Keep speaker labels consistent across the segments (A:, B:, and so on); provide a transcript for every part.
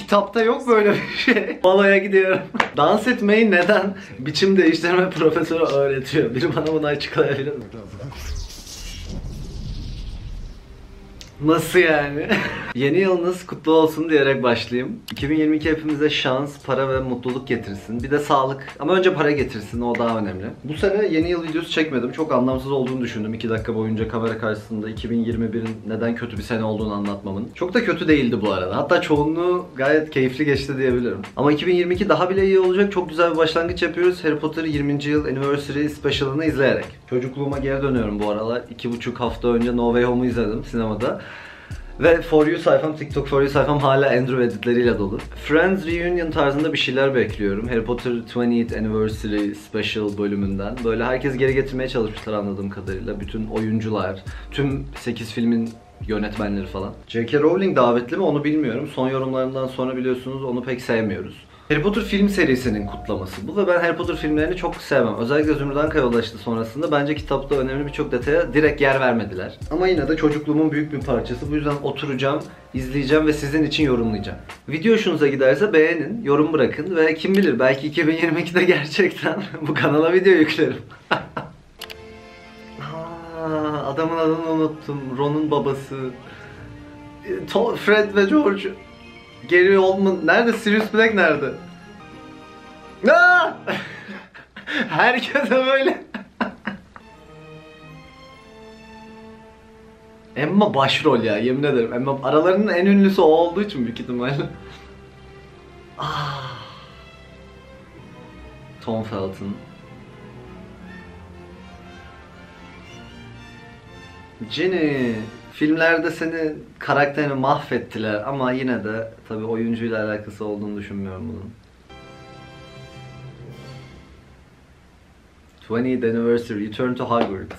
A: Kitapta yok böyle bir şey. Baloya gidiyorum. Dans etmeyi neden biçim değiştirme profesörü öğretiyor? Biri bana bunu açıklayabilir mi? Nasıl yani? Yeni yılınız kutlu olsun diyerek başlayayım. 2022 hepimize şans, para ve mutluluk getirsin. Bir de sağlık. Ama önce para getirsin, o daha önemli. Bu sene yeni yıl videosu çekmedim. Çok anlamsız olduğunu düşündüm. 2 dakika boyunca kamera karşısında 2021'in neden kötü bir sene olduğunu anlatmamın. Çok da kötü değildi bu arada. Hatta çoğunluğu gayet keyifli geçti diyebilirim. Ama 2022 daha bile iyi olacak. Çok güzel bir başlangıç yapıyoruz. Harry Potter 20. yıl Anniversary Special'ını izleyerek. Çocukluğuma geri dönüyorum bu aralar. 2,5 hafta önce No Way Home'u izledim sinemada. Ve For You sayfam, TikTok For You sayfam hala Andrew editleriyle dolu. Friends Reunion tarzında bir şeyler bekliyorum. Harry Potter 20th Anniversary Special bölümünden. Böyle herkes geri getirmeye çalışmışlar anladığım kadarıyla. Bütün oyuncular, tüm 8 filmin yönetmenleri falan. J.K. Rowling davetli mi onu bilmiyorum. Son yorumlarından sonra biliyorsunuz onu pek sevmiyoruz. Harry Potter film serisinin kutlaması bu ve ben Harry Potter filmlerini çok sevmem. Özellikle Zümrüt Anka ulaştı sonrasında bence kitapta önemli birçok detaya direkt yer vermediler. Ama yine de çocukluğumun büyük bir parçası. Bu yüzden oturacağım, izleyeceğim ve sizin için yorumlayacağım. Video hoşunuza giderse beğenin, yorum bırakın ve kim bilir belki 2022'de gerçekten bu kanala video yüklerim. Adamın adını unuttum. Ron'un babası. Fred ve George. Gary Oldman nerede? Sirius Black nerede? Herkese böyle. Emma başrol ya, yemin ederim. Emma aralarının en ünlüsü o olduğu için büyük ihtimalle. Tom Felton. Ginny. Filmlerde seni karakterini mahvettiler ama yine de tabii oyuncuyla alakası olduğunu düşünmüyorum bunun. 20th Anniversary, Return to Hogwarts.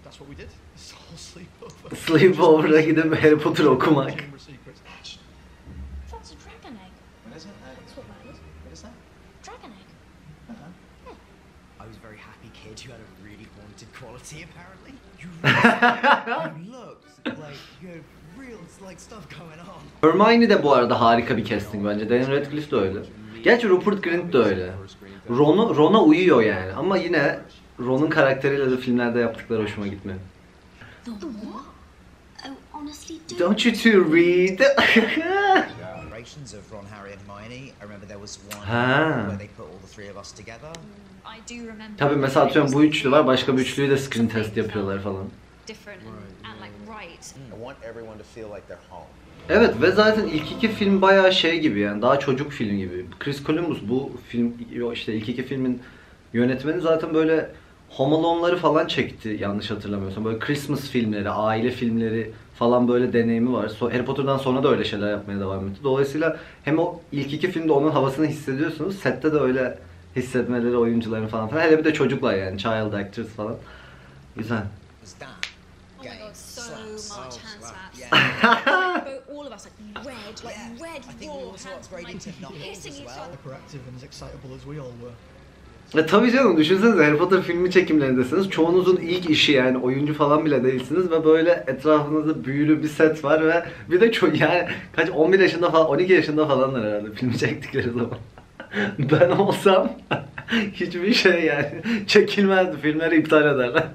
B: That's what we did. It's all sleepover.
A: Sleepover'a gidip Harry Potter okumak.
B: Chamber secrets.
C: That's a dragon egg.
B: What is it?
C: That's what that is.
B: What is that?
C: Dragon egg.
D: I was a very happy kid who had a really haunted quality apparently. You looked like you had real like stuff going on.
A: Hermione de bu arada harika bir casting bence. Daniel Radcliffe de öyle. Gerçi Rupert Grint de öyle. Ron'a uyuyor yani ama yine Ron'un karakteriyle de filmlerde yaptıkları hoşuma gitmiyor.
C: The what? Oh, honestly,
A: Don't you two read?
D: Generations of Ron, Harry and Hermione. I remember there was one where they put all the three of us together.
C: I do remember.
A: Tabii mesela atıyorum bu üçlü var, başka bir üçlüyü de screen test yapıyorlar falan.
C: Different and like right.
E: I want everyone to feel like they're home.
A: Evet ve zaten ilk iki film bayağı şey gibi yani daha çocuk film gibi. Chris Columbus bu film işte ilk iki filmin yönetmeni zaten böyle Home Alone'ları falan çekti yanlış hatırlamıyorsam. Böyle Christmas filmleri, aile filmleri falan böyle deneyimi var. Harry Potter'dan sonra da öyle şeyler yapmaya devam etti. Dolayısıyla hem o ilk iki filmde onun havasını hissediyorsunuz. Sette de öyle hissetmeleri oyuncuların falan. Hele bir de çocuklar yani child actors falan. Güzel.
D: Was that
C: Oh my
D: game?
C: god, so
D: Slaps.
C: much
D: Oh,
C: hand
D: slap.
C: slaps.
D: Yeah.
C: All of us like red, like
D: Yeah.
C: red
D: I think we
C: raw
D: also
C: hands,
D: upgraded
C: like
D: to knuckles
C: hitting
D: as
C: each
D: well.
C: other.
B: Hyperactive and as excitable as we all were.
A: Tabii canım düşünsenize Harry Potter filmi çekimlerindesiniz. Çoğunuzun ilk işi yani oyuncu falan bile değilsiniz ve böyle etrafınızda büyülü bir set var ve bir de çok yani kaç 11 yaşında falan 12 yaşında falanlar herhalde filmi çektikleri zaman. Ben olsam hiçbir şey yani çekilmezdi. Filmleri iptal ederler.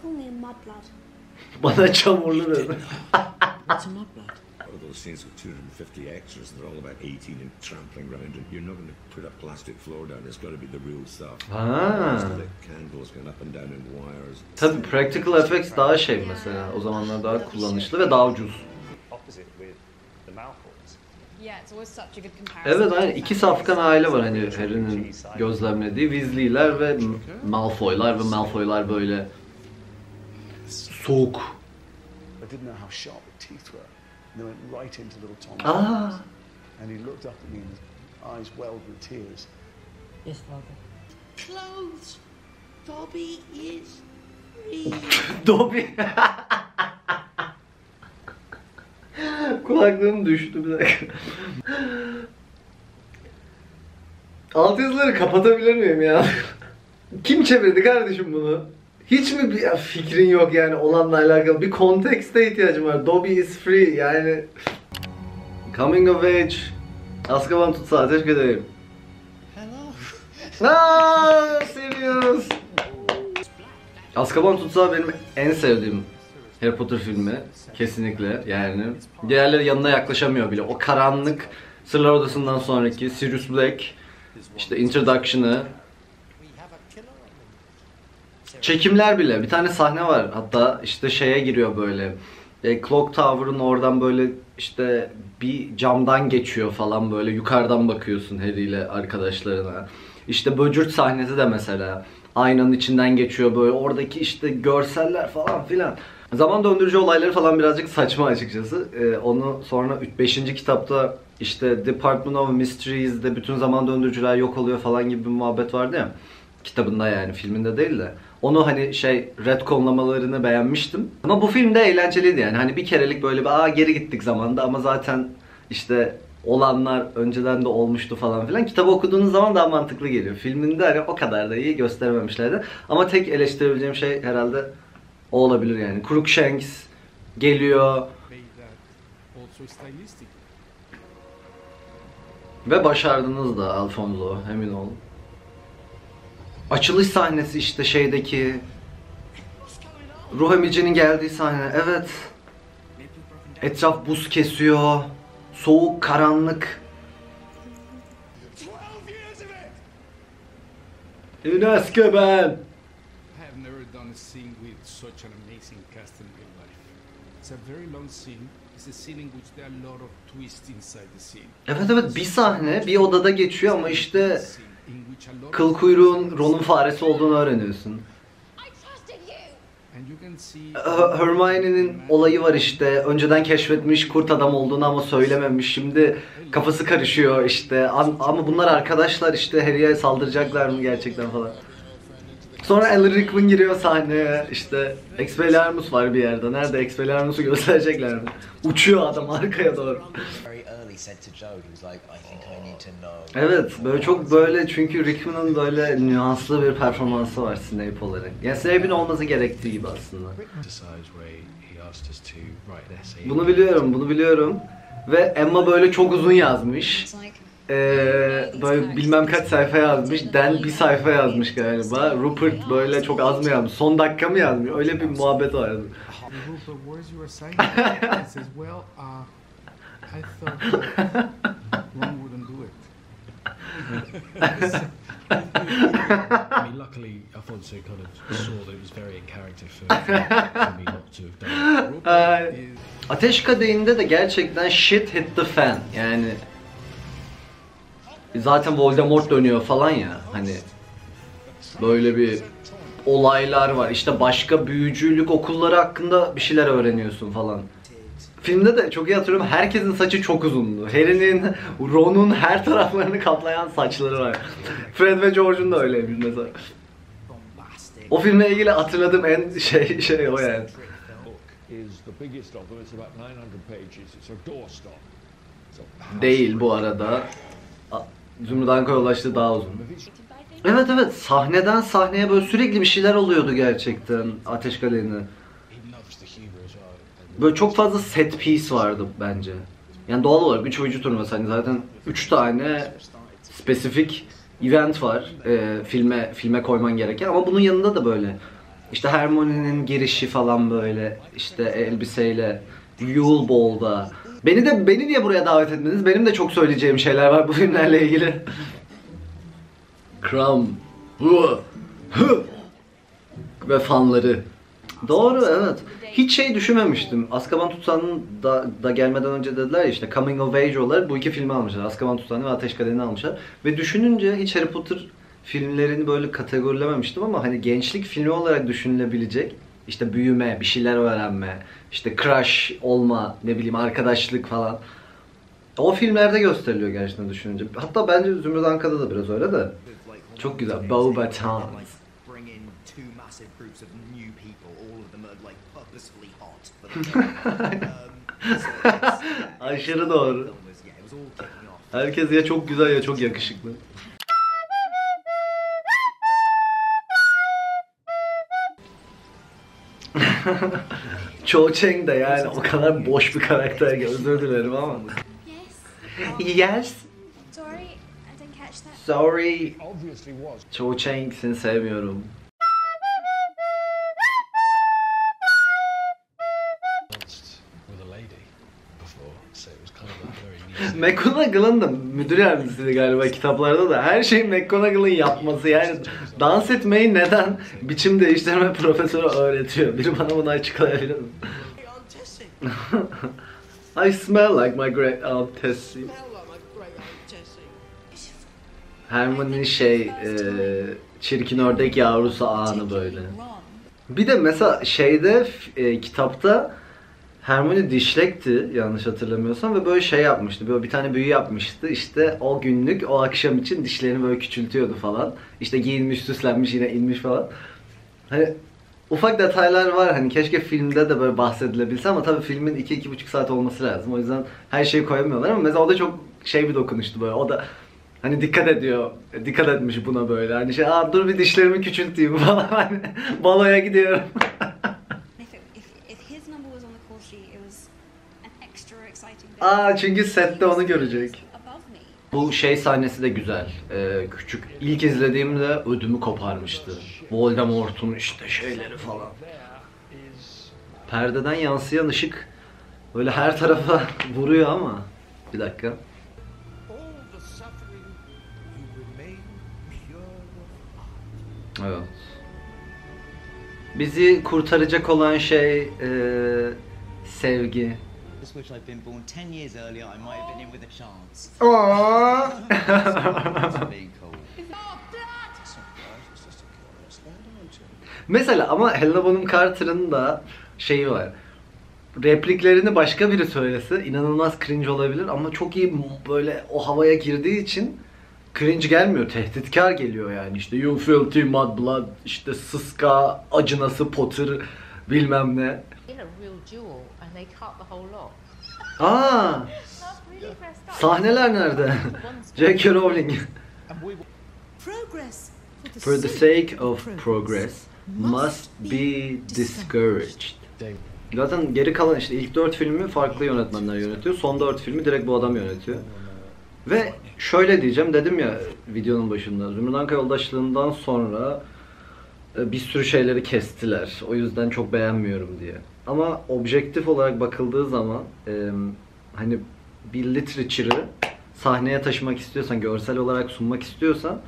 C: Call me mudblood.
A: Bana çamurlu dedi.
D: What's a mudblood?
F: One of those scenes with 250 extras and they're all about 18 and trampling around and you're not going to put a plastic floor down, it's got to be the real stuff.
A: Ha.
F: Lit candles going up and down in wires.
A: Tabii practical effects daha şey mesela o zamanlar daha kullanışlı ve daha ucuz.
G: Opposite with the Malfoys.
C: Yeah, it's always such a good comparison.
A: Evet aynen iki safkan aile var hani Harry'nin gözlemlediği Weasley'ler ve Malfoy'lar ve Malfoy'lar böyle soğuk.
G: I didn't know how sharp the teeth were. And they went right into little Tom's
A: Aa.
G: eyes. And he looked up at me and his eyes welled with tears.
D: Yes, father.
H: Clothes. Dobby is free.
A: Dobby. Kulaklığım düştü bir dakika. Alt yazıları kapatabilir miyim ya? Kim çevirdi kardeşim bunu? Hiç mi bir fikrin yok yani olanla alakalı? Bir kontekste ihtiyacım var. Dobby is free yani. Coming of Age. Azkaban Tutsağı, teşekkür ederim.
B: Hello.
A: Aaa, serious. Azkaban Tutsağı benim en sevdiğim Harry Potter filmi. Kesinlikle yani. Diğerleri yanına yaklaşamıyor bile. O karanlık, Sırlar Odası'ndan sonraki, Sirius Black, işte Introduction'ı. Çekimler bile. Bir tane sahne var. Hatta işte şeye giriyor böyle. Clock Tower'ın oradan böyle işte bir camdan geçiyor falan böyle. Yukarıdan bakıyorsun Harry ile arkadaşlarına. İşte böcürt sahnesi de mesela. Aynanın içinden geçiyor böyle. Oradaki işte görseller falan filan. Zaman döndürücü olayları falan birazcık saçma açıkçası. Onu sonra 5. kitapta işte Department of Mysteries'de bütün zaman döndürücüler yok oluyor falan gibi bir muhabbet vardı ya. Kitabında yani, filminde değil de. Onu hani retconlamalarını beğenmiştim. Ama bu film de eğlenceliydi yani. Hani bir kerelik böyle bir geri gittik zamanda ama zaten işte olanlar önceden de olmuştu falan filan. Kitabı okuduğunuz zaman daha mantıklı geliyor. Filminde hani o kadar da iyi gösterememişlerdi. Ama tek eleştirebileceğim şey herhalde o olabilir yani. Crookshanks geliyor.
B: Made that also stylistic.
A: Ve başardınız da Alfonso, emin ol. Açılış sahnesi işte şeydeki ruh emicinin geldiği sahne. Evet. Etraf buz kesiyor. Soğuk, karanlık.
B: 12 years of it!
A: In Azkaban.
B: I have never done a scene with such an amazing cast in real life. It's a very long scene. It's a scene in which there are a lot of twists inside the scene.
A: Evet bir sahne bir odada geçiyor ama işte
B: Scene in which a lot
A: kıl
B: of
A: kuyruğun Ron'un faresi olduğunu öğreniyorsun.
C: I trusted you.
B: and you can see
A: Hermione'nin olayı var işte. Önceden keşfetmiş kurt adam olduğunu ama söylememiş. Şimdi kafası karışıyor işte. Ama bunlar arkadaşlar işte, Harry'e saldıracaklar mı gerçekten falan. Sonra Alan Rickman giriyor sahneye. İşte Expelliarmus var bir yerde. Nerede Expelliarmus'u gösterecekler mi? Uçuyor adam arkaya doğru.
D: Very early said to Joe, he was like, I think I need to know.
A: Evet, böyle çok böyle çünkü Rickman'ın böyle nüanslı bir performansı var Snape olarak. Yani Snape'in olması gerektiği gibi aslında. Bunu biliyorum. Ve Emma böyle çok uzun yazmış.
C: It's like
A: Böyle bilmem kaç sayfa yazmış. Dan bir sayfa yazmış galiba. Rupert böyle çok az mı yazmış? Son dakika mı yazmış? Öyle bir muhabbet vardı.
B: Rupert, where's your assignment? He says, well, I thought Ron wouldn't do it.
I: I mean, luckily, Alfonso kind of saw that it was very in character for me not to have done it.
A: Ay. Ateş Kadehi'nde de gerçekten shit hit the fan. Yani zaten Voldemort dönüyor falan ya, hani böyle bir olaylar var. İşte başka büyücülük okulları hakkında bir şeyler öğreniyorsun falan. Filmde de çok iyi hatırlıyorum, herkesin saçı çok uzundu. Harry'nin, Ron'un her taraflarını kaplayan saçları var. Fred ve George'un da öyleymiş mesela. O filmle ilgili hatırladığım en şey o yani.
F: Is the biggest of them. It's about 900 pages. It's a doorstop.
A: Değil bu arada. Zümrüt Ankara'ya ulaştığı daha uzun. Evet sahneden sahneye böyle sürekli bir şeyler oluyordu gerçekten Ateş Kadehi'nde.
I: He loves the humour as well.
A: Böyle çok fazla set piece vardı bence. Yani doğal olarak 3 oyuncu turnuvası, hani zaten 3 tane spesifik event var filme koyman gereken, ama bunun yanında da böyle işte Hermione'nin girişi falan böyle işte elbiseyle Yule Ball'da. Beni niye buraya davet etmediniz? Benim de çok söyleyeceğim şeyler var bu filmlerle ilgili. Kram ve fanları. Doğru, evet. Hiç düşünmemiştim. Azkaban Tutsağı'nın da gelmeden önce dediler ya işte Coming of Age olarak bu iki filmi almışlar. Azkaban Tutsağı'nı ve Ateş Kadehi'ni almışlar. Ve düşününce hiç Harry Potter filmlerini böyle kategorilememiştim ama hani gençlik filmi olarak düşünülebilecek, işte büyüme, bir şeyler öğrenme, işte crush olma, ne bileyim arkadaşlık falan. O filmlerde gösteriliyor gerçekten düşününce. Hatta bence Zümrüt Ankara'da da biraz öyle de. Çok güzel. Beauxbatons.
D: Bring in two massive groups of new people, all of them are like purposefully hot for the
A: Aşırı doğru. Herkes ya çok güzel ya çok yakışıklı. Cho Chang de yani o kadar boş bir karakter ki, özür dilerim ama.
C: yes.
A: Yes.
C: Sorry, I didn't catch that.
A: Sorry.
B: Obviously was.
A: Cho Chang seni sevmiyorum.
I: danced with a lady before, so it was kind of like very neat.
A: McGonagall'ın da müdür yardımcısıydı galiba kitaplarda da. Her şeyi McGonagall'ın yapması yani dans etmeyi neden biçim değiştirme profesörü öğretiyor? Biri bana bunu açıklayabilir mi?
H: Aunt Tessie.
A: I smell like my great aunt Tessie.
H: Smell like my great Aunt Tessie.
A: Hermione'nin çirkin ördek yavrusu anı böyle. Bir de mesela şeyde kitapta Hermione dişlekti yanlış hatırlamıyorsam ve böyle şey yapmıştı. Böyle bir tane büyü yapmıştı. İşte o günlük o akşam için dişlerini böyle küçültüyordu falan. İşte giyinmiş, süslenmiş, yine inmiş falan. Hani ufak detaylar var hani keşke filmde de böyle bahsedilebilse ama tabii filmin 2-2,5 saat olması lazım. O yüzden her şeyi koyamıyorlar ama mesela o da çok şey bir dokunuştu böyle. O da hani dikkat ediyor. Dikkat etmiş buna böyle. Hani şey dur bir dişlerimi küçülteyim falan. Hani baloya gidiyorum.
C: If his number was on the call sheet, it was an extra exciting bit.
A: Çünkü sette onu görecek.
C: Above me.
A: Bu şey sahnesi de güzel. Küçük ilk izlediğimde ödümü koparmıştı. Voldemort'un işte şeyleri falan. Perdeden yansıyan ışık böyle her tarafa vuruyor ama bir dakika.
H: All the suffering, you remain pure of heart.
A: Evet. Bizi kurtaracak olan şey sevgi.
D: Just wish I'd been born 10 years earlier. I might have been in with a chance.
A: Aww.
D: Being cool.
A: Mesela ama Helena Bonham Carter'ın da şeyi var. Repliklerini başka biri söylese inanılmaz cringe olabilir ama çok iyi böyle o havaya girdiği için cringe gelmiyor, tehditkar geliyor yani işte you filthy mudblood, işte sıska, acınası Potter bilmem ne.
J: In a real duel and they cut the whole lot.
A: Aa,
C: Really pressed up.
A: sahneler nerede? J.K. Rowling.
H: Progress
A: For the sake of progress must be discouraged. Zaten geri kalan işte ilk 4 filmi farklı yönetmenler yönetiyor. Son 4 filmi direkt bu adam yönetiyor. Ve şöyle diyeceğim, dedim ya videonun başında. Zümrüt Anka Yoldaşlığı'ndan sonra bir sürü şeyleri kestiler. O yüzden çok beğenmiyorum diye. Ama objektif olarak bakıldığı zaman hani bir literature'ı sahneye taşımak istiyorsan, görsel olarak sunmak istiyorsan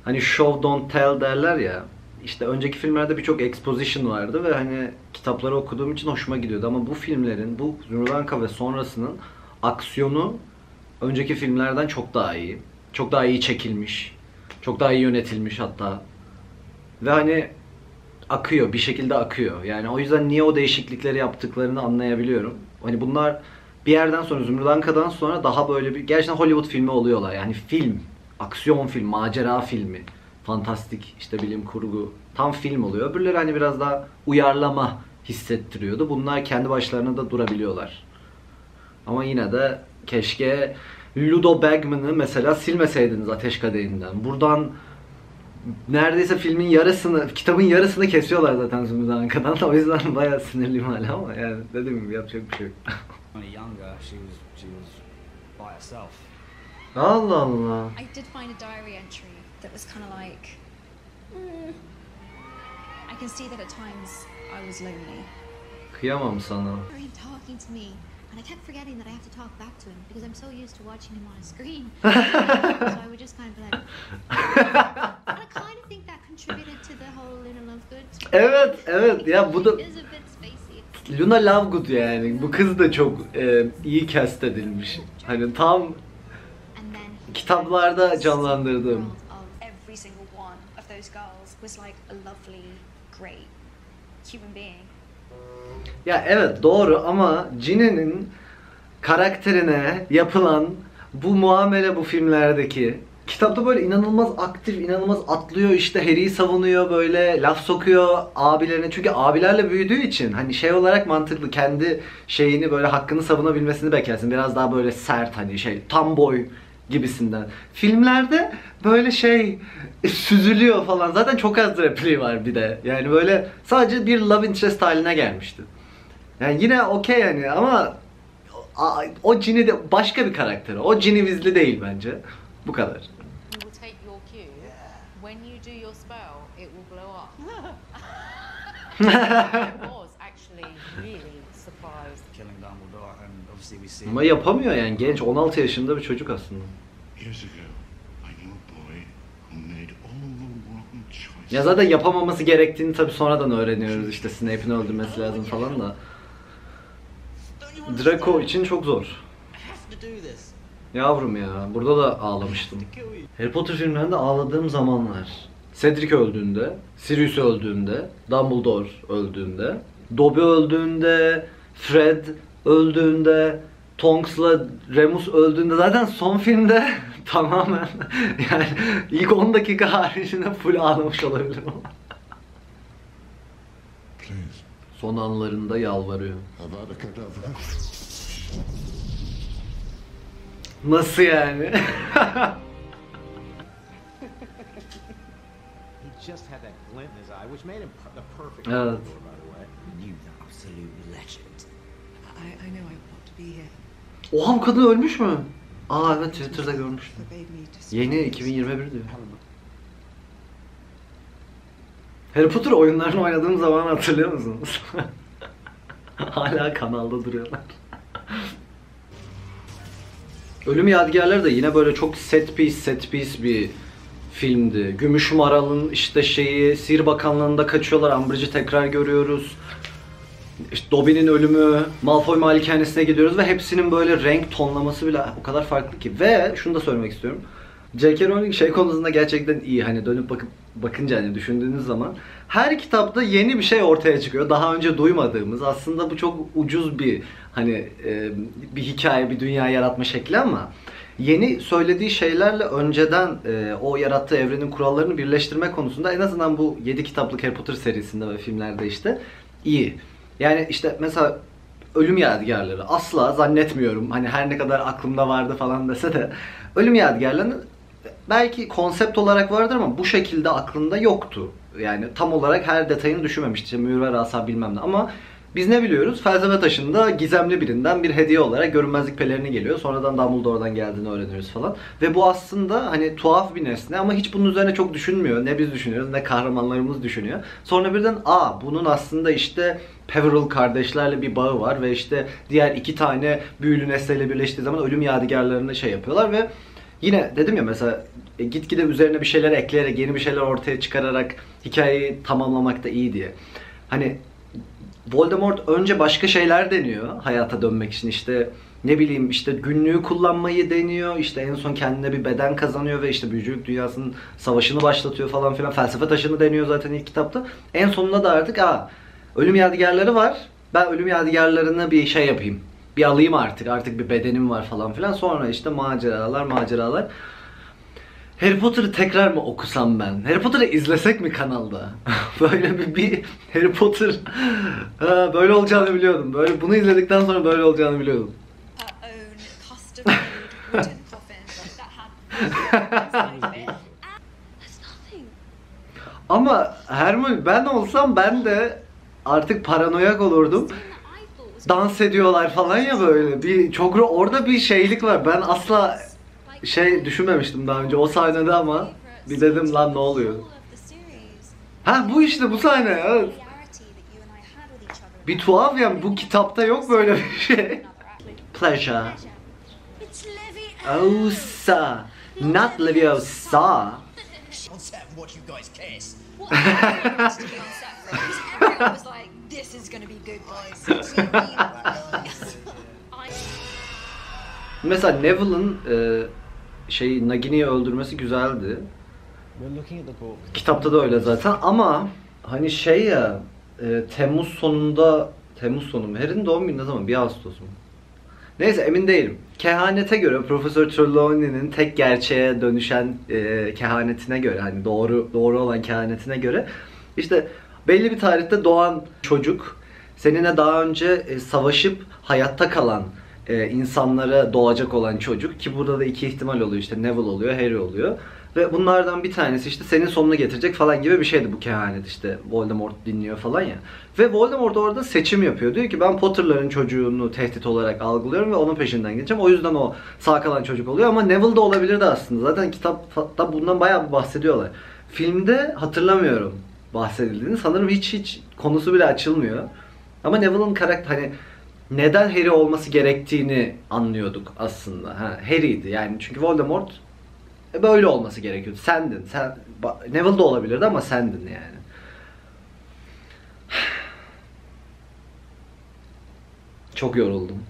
A: hani show don't tell derler ya. İşte önceki filmlerde birçok exposition vardı ve hani kitapları okuduğum için hoşuma gidiyordu ama bu filmlerin, bu Zümrüt Anka ve sonrasının aksiyonu önceki filmlerden çok daha iyi. Çok daha iyi çekilmiş. Çok daha iyi yönetilmiş hatta. Ve hani akıyor, bir şekilde akıyor. Yani o yüzden niye o değişiklikleri yaptıklarını anlayabiliyorum. Hani bunlar bir yerden sonra, Zümrüt Anka'dan sonra daha böyle bir gerçekten Hollywood filmi oluyorlar. Yani film, aksiyon film, macera filmi, fantastik işte bilim kurgu, tam film oluyor. Öbürleri hani biraz daha uyarlama hissettiriyordu. Bunlar kendi başlarına da durabiliyorlar. Ama yine de keşke Ludo Bagman'ı mesela silmeseydiniz Ateş Kadehi'nden. Buradan neredeyse filmin yarısını, kitabın yarısını kesiyorlar zaten Zümrüt Anka'dan. O yüzden bayağı sinirliyim hala ama yani dediğim gibi yapacak bir şey yok.
D: When younger, she was by herself.
A: Allah Allah.
C: I did find a diary entry that was kind of like, I can see that at times I was lonely.
A: Kıyamam sana.
C: For him talking to me, and I kept forgetting that I have to talk back to him because I'm so used to watching him on a screen. So I would just kind of be like, and I kind of think that contributed to the whole Luna Lovegood.
A: Evet ya bu da
C: It is a bit spacey.
A: Luna Lovegood yani. Bu kız da çok iyi cast edilmiş. Hani tam
C: And then
A: kitaplarda canlandırdığım.
C: of every single one of those girls was like a lovely, great human being.
A: Ya evet doğru ama Ginny'nin karakterine yapılan bu muamele bu filmlerdeki kitapta böyle inanılmaz aktif, inanılmaz atlıyor işte Harry'i savunuyor böyle laf sokuyor abilerine çünkü abilerle büyüdüğü için hani şey olarak mantıklı kendi şeyini böyle hakkını savunabilmesini beklersin biraz daha böyle sert hani şey tam boy gibisinden. Filmlerde böyle şey süzülüyor falan zaten çok az repliği var bir de yani böyle sadece bir love interest haline gelmişti. Yani yine okey yani ama O Ginny de başka bir karakter. O Ginny Weasley değil bence. Bu kadar.
J: You will take your cue. When you do your spell, it will blow up. I was actually really surprised.
G: Killing Dumbledore, and obviously we see.
A: Ama yapamıyor yani. Genç 16 yaşında bir çocuk aslında.
F: Years ago, I knew a boy who made all the wrong choices.
A: Ya zaten yapamaması gerektiğini tabii sonradan öğreniyoruz. İşte Snape'in öldürmesi lazım falan da. Draco için çok zor. Yavrum ya, burada da ağlamıştım. Harry Potter filmlerinde ağladığım zamanlar. Cedric öldüğünde, Sirius öldüğünde, Dumbledore öldüğünde, Dobby öldüğünde, Fred öldüğünde, Tonks'la Remus öldüğünde, zaten son filmde tamamen yani ilk 10 dakika haricinde full ağlamış olabilirim.
F: Please,
A: Son anlarında yalvarıyor.
F: Avada Kedavra.
A: Nasıl yani?
K: He just had that glint in his eye, which made him the perfect
A: Evet.
K: Dumbledore, by the way.
D: You, the absolute legend.
L: I know I want to be here.
A: Oha, bu kadın ölmüş mü? Aa evet, Twitter'da görmüştüm.
L: Forbade me to
A: Yeni
L: speak.
A: 2021 diyor. Harry Potter oyunlarını oynadığım zaman hatırlıyor musunuz? Hala kanalda duruyorlar. Ölüm Yadigarları da yine böyle çok set piece bir filmdi. Gümüş Maral'ın işte Sihir Bakanlığı'nda kaçıyorlar. Umbridge'i tekrar görüyoruz. İşte Dobby'nin ölümü, Malfoy malikanesine gidiyoruz ve hepsinin böyle renk tonlaması bile o kadar farklı ki. Ve şunu da söylemek istiyorum. J.K. Rowling konusunda gerçekten iyi. Hani dönüp bakınca hani düşündüğünüz zaman her kitapta yeni bir şey ortaya çıkıyor. Daha önce duymadığımız. Aslında bu çok ucuz bir hani bir hikaye, bir dünya yaratma şekli ama yeni söylediği şeylerle önceden o yarattığı evrenin kurallarını birleştirme konusunda en azından bu 7 kitaplık Harry Potter serisinde ve filmlerde işte iyi. Yani işte mesela Ölüm Yadigarları asla zannetmiyorum. Hani her ne kadar aklımda vardı falan dese de Ölüm Yadigarları'nın belki konsept olarak vardır ama bu şekilde aklında yoktu. Yani tam olarak her detayını düşünmemişti. İşte mühür ve asa bilmem ne ama biz ne biliyoruz? Felsefe taşında gizemli birinden bir hediye olarak görünmezlik pelerini geliyor. Sonradan Dumbledore'dan geldiğini öğreniyoruz falan. Ve bu aslında hani tuhaf bir nesne ama hiç bunun üzerine çok düşünmüyor. Ne biz düşünüyoruz ne kahramanlarımız düşünüyor. Sonra birden bunun aslında işte Peveril kardeşlerle bir bağı var ve işte diğer 2 tane büyülü nesneyle birleştiği zaman ölüm yadigarlarını şey yapıyorlar ve yine dedim ya mesela gitgide üzerine bir şeyler ekleyerek, yeni bir şeyler ortaya çıkararak hikayeyi tamamlamak da iyi diye. Hani Voldemort önce başka şeyler deniyor hayata dönmek için, işte ne bileyim işte günlüğü kullanmayı deniyor, işte en son kendine bir beden kazanıyor ve işte büyücülük dünyasının savaşını başlatıyor falan filan, felsefe taşını deniyor zaten ilk kitapta. En sonunda da artık ölüm yadigarları var, ben ölüm yadigarlarını bir şey yapayım, bir alayım artık bir bedenim var falan filan, sonra işte maceralar. Harry Potter'ı tekrar mı okusam ben? Harry Potter'ı izlesek mi kanalda? Böyle bir Harry Potter böyle olacağını biliyordum. Böyle bunu izledikten sonra böyle olacağını biliyordum. Ama Hermione, ben olsam ben de artık paranoyak olurdum. Dans ediyorlar falan ya böyle. Orada bir şeylik var. Ben asla düşünmemiştim daha önce o sahnede ama bir dedim lan ne oluyor? Bu işte bu sahne, evet. Bir tuhaf yani, bu kitapta yok böyle bir şey. Pleasure. Osa. Not Leviosa. Mesela Neville'ın Nagini'yi öldürmesi güzeldi. Kitapta da öyle zaten ama hani Temmuz sonu mu? Harry'nin doğum günü ne zaman? 1 Ağustos mu? Neyse emin değilim. Kehanete göre, Profesör Trelawney'nin tek gerçeğe dönüşen kehanetine göre, hani doğru olan kehanetine göre işte belli bir tarihte doğan çocuk seninle daha önce savaşıp hayatta kalan insanlara doğacak olan çocuk, ki burada da iki ihtimal oluyor, işte Neville oluyor, Harry oluyor. Ve bunlardan bir tanesi işte senin sonunu getirecek falan gibi bir şeydi bu kehanet, işte Voldemort dinliyor falan ya. Ve Voldemort orada seçim yapıyor. Diyor ki ben Potter'ların çocuğunu tehdit olarak algılıyorum ve onun peşinden gideceğim. O yüzden o sağ kalan çocuk oluyor ama Neville de olabilirdi aslında. Zaten kitapta bundan bayağı bir bahsediyorlar. Filmde hatırlamıyorum bahsedildiğini. Sanırım hiç konusu bile açılmıyor. Ama Neville'ın karakter, hani neden Harry olması gerektiğini anlıyorduk aslında. Harry'di yani, çünkü Voldemort böyle olması gerekiyordu. Sendin. Neville de olabilirdi ama sendin yani. Çok yoruldum.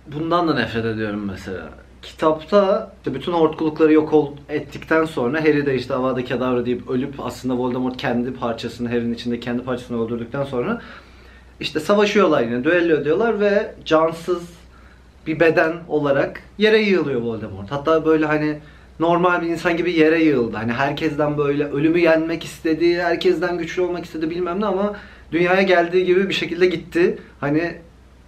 A: Bundan da nefret ediyorum mesela. Kitapta işte bütün hortkulukları yok ettikten sonra Harry de işte Avada Kedavra deyip ölüp aslında Voldemort kendi parçasını, Harry'nin içinde kendi parçasını öldürdükten sonra işte savaşıyorlar, yine düello ediyorlar ve cansız bir beden olarak yere yığılıyor Voldemort. Hatta böyle hani normal bir insan gibi yere yığıldı. Hani herkesten böyle ölümü yenmek istedi, herkesten güçlü olmak istedi bilmem ne ama dünyaya geldiği gibi bir şekilde gitti. Hani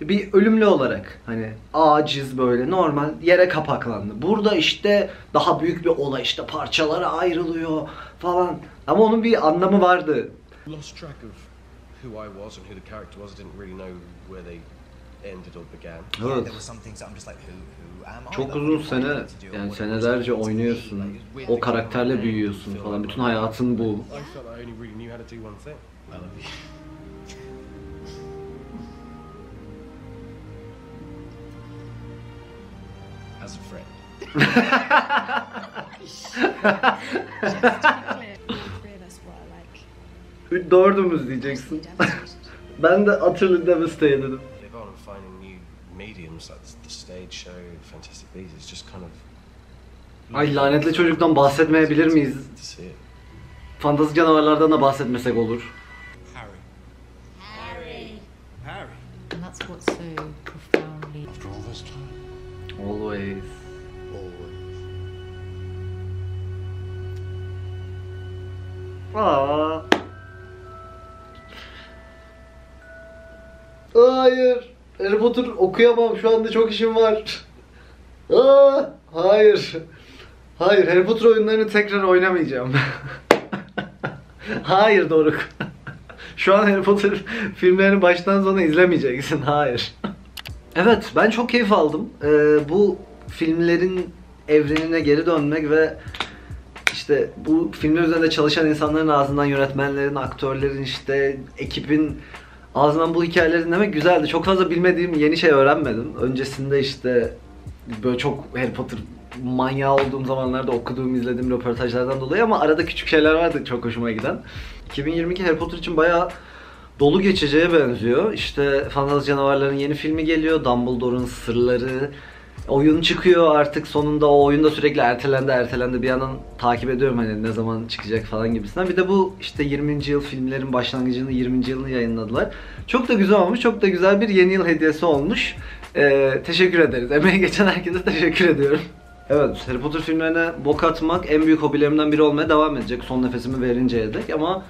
A: bir ölümlü olarak, hani aciz, böyle normal yere kapaklandı. Burada işte daha büyük bir olay, işte parçalara ayrılıyor falan. Ama onun bir anlamı vardı.
M: Lost track of who I was and who the character was. I didn't really know where they ended or began.
A: Evet. Çok uzun sene, yani senelerce oynuyorsun. O karakterle büyüyorsun falan. Bütün hayatın bu.
M: I felt I only really knew how to do one thing. I love you. As a friend.
A: Dördümüz diyeceksin. Ben de utterly devastated dedim.
M: Live on and finding new mediums like the stage show, Fantastic Beasts. It's just kind of.
A: Ay, lanetli çocuktan bahsetmeyebilir miyiz? Fantastik canavarlardan da bahsetmesek olur.
J: And that's what's so profoundly.
B: After all this time.
A: Always. Aa. Hayır. Harry Potter okuyamam. Şu anda çok işim var. Aa, hayır. Hayır, Harry Potter oyunlarını tekrar oynamayacağım. Hayır Doruk. Şu an Harry Potter filmlerini baştan sona izlemeyeceksin. Hayır. Evet, ben çok keyif aldım. Bu filmlerin evrenine geri dönmek ve işte bu filmler üzerinde çalışan insanların ağzından, yönetmenlerin, aktörlerin, işte ekibin ağzından bu hikayeleri dinlemek güzeldi. Çok fazla bilmediğim yeni şey öğrenmedim. Öncesinde işte böyle çok Harry Potter manyağı olduğum zamanlarda okuduğum, izlediğim röportajlardan dolayı, ama arada küçük şeyler vardı çok hoşuma giden. 2022 Harry Potter için bayağı dolu geçeceğe benziyor. İşte Fantastik Canavarların yeni filmi geliyor. Dumbledore'un Sırları. Oyun çıkıyor artık sonunda. O oyun da sürekli ertelendi. Bir yandan takip ediyorum hani ne zaman çıkacak falan gibisinden. Bir de bu işte 20. yıl filmlerin başlangıcını, 20. yılını yayınladılar. Çok da güzel olmuş. Çok da güzel bir yeni yıl hediyesi olmuş. Teşekkür ederiz. Emeği geçen herkese teşekkür ediyorum. Evet, Harry Potter filmlerine bok atmak en büyük hobilerimden biri olmaya devam edecek. Son nefesimi verinceye dek, ama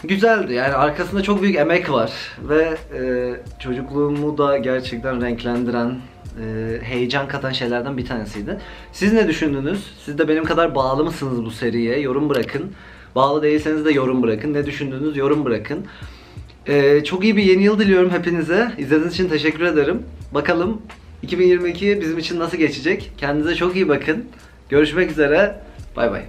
A: güzeldi. Yani arkasında çok büyük emek var ve çocukluğumu da gerçekten renklendiren, heyecan katan şeylerden bir tanesiydi. Siz ne düşündünüz? Siz de benim kadar bağlı mısınız bu seriye? Yorum bırakın. Bağlı değilseniz de yorum bırakın. Ne düşündünüz? Yorum bırakın. Çok iyi bir yeni yıl diliyorum hepinize. İzlediğiniz için teşekkür ederim. Bakalım 2022 bizim için nasıl geçecek? Kendinize çok iyi bakın. Görüşmek üzere. Bay bay.